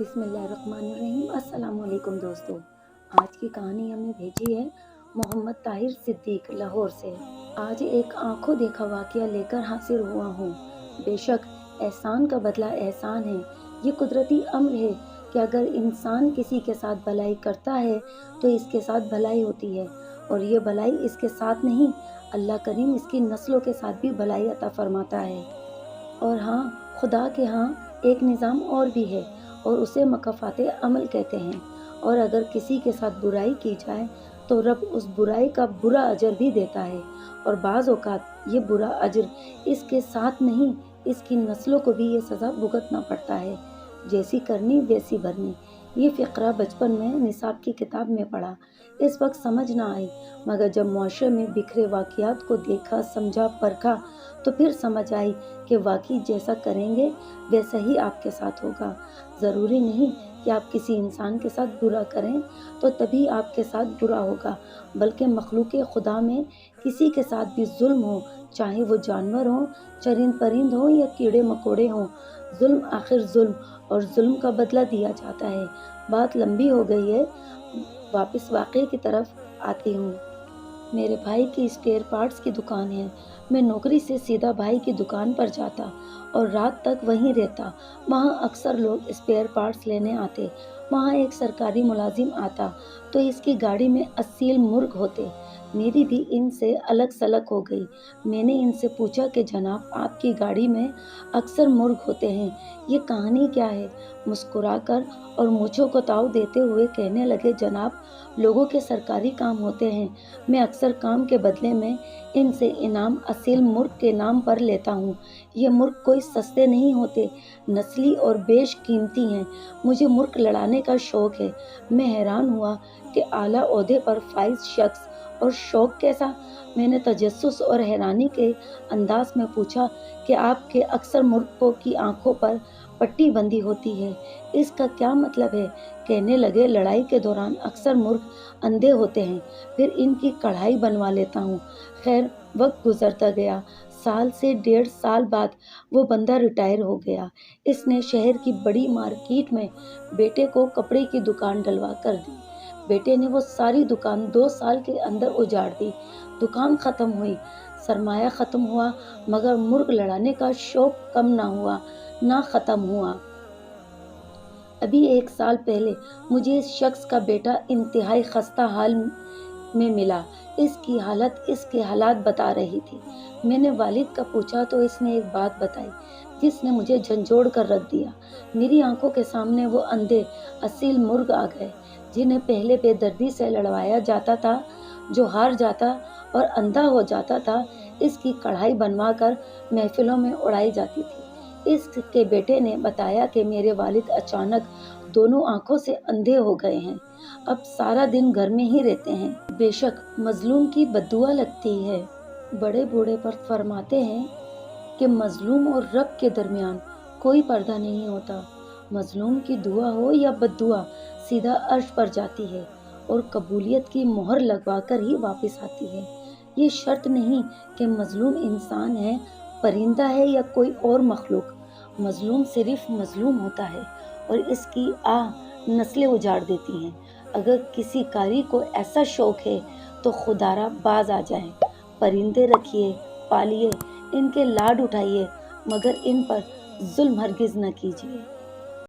بسم اللہ الرحمن الرحیم۔ السلام علیکم دوستو، آج کی کہانی ہمیں بھیجی ہے محمد طاہر صدیق لاہور سے۔ آج ایک آنکھوں دیکھا واقعہ لے کر حاضر ہوا ہوں۔ بے شک احسان کا بدلہ احسان ہے۔ یہ قدرتی امر ہے کہ اگر انسان کسی کے ساتھ بھلائی کرتا ہے تو اس کے ساتھ بھلائی ہوتی ہے، اور یہ بھلائی اس کے ساتھ نہیں، اللہ کریم اس کی نسلوں کے ساتھ بھی بھلائی عطا فرماتا ہے۔ اور ہاں، خدا کے ہاں ایک نظام اور بھی ہے، اور اسے مکافات عمل کہتے ہیں۔ اور اگر کسی کے ساتھ برائی کی جائے تو رب اس برائی کا برا اجر بھی دیتا ہے، اور بعض اوقات یہ برا اجر اس کے ساتھ نہیں، اس کی نسلوں کو بھی یہ سزا بھگتنا پڑتا ہے۔ جیسی کرنی ویسی بھرنی، یہ فقرہ بچپن میں نصاب کی کتاب میں پڑھا۔ اس وقت سمجھ نہ آئی، مگر جب معاشرے میں بکھرے واقعات کو دیکھا، سمجھا، پرکھا تو پھر سمجھ آئی کہ واقعی جیسا کریں گے ویسا ہی آپ کے ساتھ ہوگا۔ ضروری نہیں کہ آپ کسی انسان کے ساتھ برا کریں تو تبھی آپ کے ساتھ برا ہوگا، بلکہ مخلوق خدا میں کسی کے ساتھ بھی ظلم ہو، چاہے وہ جانور ہوں، چرند پرند ہوں یا کیڑے مکوڑے ہوں، ظلم آخر ظلم، اور ظلم کا بدلہ دیا جاتا ہے۔ بات لمبی ہو گئی ہے، واپس واقعے کی طرف آتی ہوں۔ میرے بھائی کی اسپیئر پارٹس کی دکان ہے۔ میں نوکری سے سیدھا بھائی کی دکان پر جاتا اور رات تک وہیں رہتا۔ وہاں اکثر لوگ اسپیئر پارٹس لینے آتے۔ وہاں ایک سرکاری ملازم آتا تو اس کی گاڑی میں اصیل مرغ ہوتے۔ میری بھی ان سے الگ سلگ ہو گئی۔ میں نے ان سے پوچھا کہ جناب، آپ کی گاڑی میں اکثر مرغ ہوتے ہیں، یہ کہانی کیا ہے؟ مسکرا کر اور مونچھوں کو تاؤ دیتے ہوئے کہنے لگے، جناب، لوگوں کے سرکاری کام ہوتے ہیں، میں اکثر کام کے بدلے میں ان سے انعام اصیل مرغ کے نام پر لیتا ہوں۔ یہ مرغ کوئی سستے نہیں ہوتے، نسلی اور بیش قیمتی ہیں۔ مجھے مرغ لڑانے کا شوق ہے۔ میں حیران ہوا کہ اعلیٰ عہدے پر فائز شخص، اور شوق کیسا؟ میں نے تجسس اور حیرانی کے انداز میں پوچھا کہ آپ کے اکثر مرغوں کی آنکھوں پر پٹی بندھی ہوتی ہے، اس کا کیا مطلب ہے؟ کہنے لگے، لڑائی کے دوران اکثر مرغ اندھے ہوتے ہیں، پھر ان کی کڑھائی بنوا لیتا ہوں۔ خیر، وقت گزرتا گیا۔ سال سے 1.5 سال بعد وہ بندہ ریٹائر ہو گیا۔ اس نے شہر کی بڑی مارکیٹ میں بیٹے کو کپڑے کی دکان ڈلوا کر دی۔ بیٹے نے وہ ساری دکان 2 سال کے اندر اجاڑ دی۔ دکان ختم ہوئی، سرمایہ ختم ہوا، مگر مرغ لڑانے کا شوق کم نہ ہوا، نہ ختم ہوا۔ ابھی 1 سال پہلے مجھے اس شخص کا بیٹا انتہائی خستہ حال میں ملا۔ اس کی حالت اس کے حالات بتا رہی تھی۔ میں نے والد کا پوچھا تو اس نے ایک بات بتائی جس نے مجھے جھنجھوڑ کر رکھ دیا۔ میری آنکھوں کے سامنے وہ اندھے اصیل مرغ آ گئے جنہیں پہلے بے دردی سے لڑوایا جاتا تھا۔ جو ہار جاتا اور اندھا ہو جاتا تھا، اس کی کڑھائی بنوا کر محفلوں میں اڑائی جاتی تھی۔ اس کے بیٹے نے بتایا کہ میرے والد اچانک دونوں آنکھوں سے اندھے ہو گئے ہیں، اب سارا دن گھر میں ہی رہتے ہیں۔ بے شک مظلوم کی بددعا لگتی ہے۔ بڑے بوڑھے پر فرماتے ہیں کہ مظلوم اور رب کے درمیان کوئی پردہ نہیں ہوتا۔ مظلوم کی دعا ہو یا بددعا سیدھا عرش پر جاتی ہے اور قبولیت کی مہر لگوا کر ہی واپس آتی ہے۔ یہ شرط نہیں کہ مظلوم انسان ہے، پرندہ ہے یا کوئی اور مخلوق۔ مظلوم صرف مظلوم ہوتا ہے، اور اس کی آہ نسلیں اجاڑ دیتی ہیں۔ اگر کسی قاری کو ایسا شوق ہے تو خدارا باز آ جائیں۔ پرندے رکھیے، پالیے، ان کے لاڈ اٹھائیے، مگر ان پر ظلم ہرگز نہ کیجیے۔